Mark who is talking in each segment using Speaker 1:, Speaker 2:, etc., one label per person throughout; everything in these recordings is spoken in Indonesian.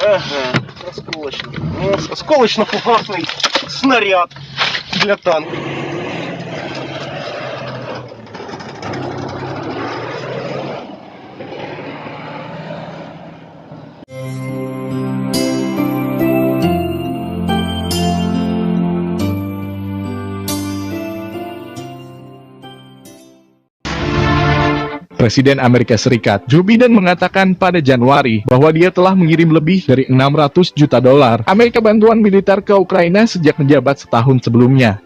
Speaker 1: Ага, осколочный. Осколочно-фугасный снаряд для танка.
Speaker 2: Presiden Amerika Serikat Joe Biden mengatakan pada Januari bahwa dia telah mengirim lebih dari 600 juta dolar Amerika bantuan militer ke Ukraina sejak menjabat setahun sebelumnya.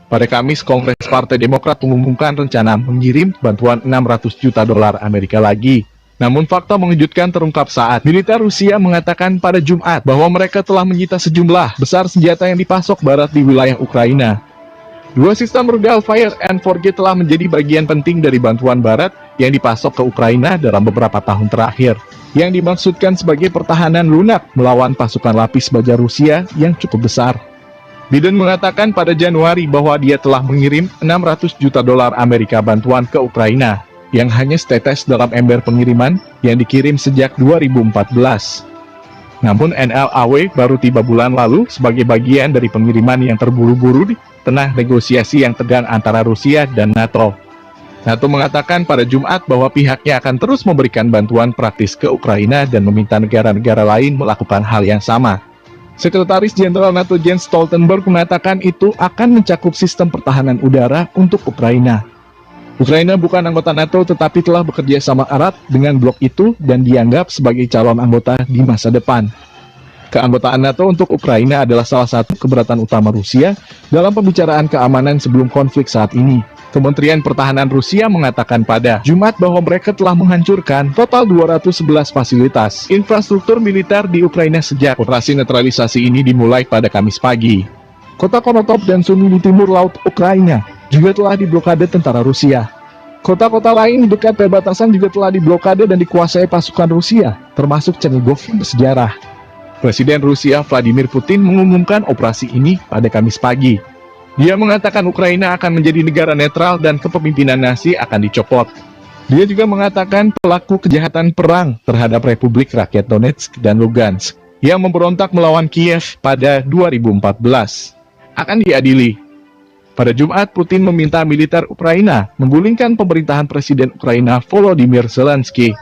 Speaker 2: Pada Kamis, Kongres Partai Demokrat mengumumkan rencana mengirim bantuan 600 juta dolar Amerika lagi. Namun fakta mengejutkan terungkap saat militer Rusia mengatakan pada Jumat bahwa mereka telah menyita sejumlah besar senjata yang dipasok Barat di wilayah Ukraina. Dua sistem rudal Fire and Forget telah menjadi bagian penting dari bantuan Barat yang dipasok ke Ukraina dalam beberapa tahun terakhir, yang dimaksudkan sebagai pertahanan lunak melawan pasukan lapis baja Rusia yang cukup besar. Biden mengatakan pada Januari bahwa dia telah mengirim 600 juta dolar Amerika bantuan ke Ukraina, yang hanya setetes dalam ember pengiriman yang dikirim sejak 2014. Namun NLAW baru tiba bulan lalu sebagai bagian dari pengiriman yang terburu-buru di tengah negosiasi yang tegang antara Rusia dan NATO. NATO mengatakan pada Jumat bahwa pihaknya akan terus memberikan bantuan praktis ke Ukraina dan meminta negara-negara lain melakukan hal yang sama. Sekretaris Jenderal NATO Jens Stoltenberg mengatakan itu akan mencakup sistem pertahanan udara untuk Ukraina. Ukraina bukan anggota NATO tetapi telah bekerja sama erat dengan blok itu dan dianggap sebagai calon anggota di masa depan. Keanggotaan NATO untuk Ukraina adalah salah satu keberatan utama Rusia dalam pembicaraan keamanan sebelum konflik saat ini. Kementerian Pertahanan Rusia mengatakan pada Jumat bahwa mereka telah menghancurkan total 211 fasilitas infrastruktur militer di Ukraina sejak operasi netralisasi ini dimulai pada Kamis pagi. Kota Konotop dan Sumy di timur laut Ukraina juga telah diblokade tentara Rusia. Kota-kota lain di dekat perbatasan juga telah diblokade dan dikuasai pasukan Rusia, termasuk Chernigov yang bersejarah. Presiden Rusia Vladimir Putin mengumumkan operasi ini pada Kamis pagi. Dia mengatakan Ukraina akan menjadi negara netral dan kepemimpinan Nazi akan dicopot. Dia juga mengatakan pelaku kejahatan perang terhadap Republik Rakyat Donetsk dan Lugansk yang memberontak melawan Kiev pada 2014 akan diadili. Pada Jumat, Putin meminta militer Ukraina menggulingkan pemerintahan Presiden Ukraina Volodymyr Zelensky.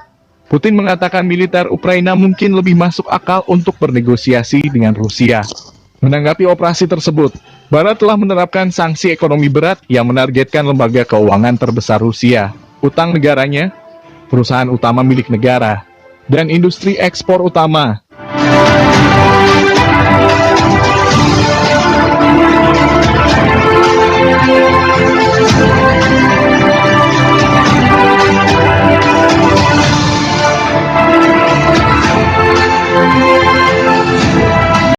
Speaker 2: Putin mengatakan militer Ukraina mungkin lebih masuk akal untuk bernegosiasi dengan Rusia. Menanggapi operasi tersebut, Barat telah menerapkan sanksi ekonomi berat yang menargetkan lembaga keuangan terbesar Rusia, utang negaranya, perusahaan utama milik negara, dan industri ekspor utama.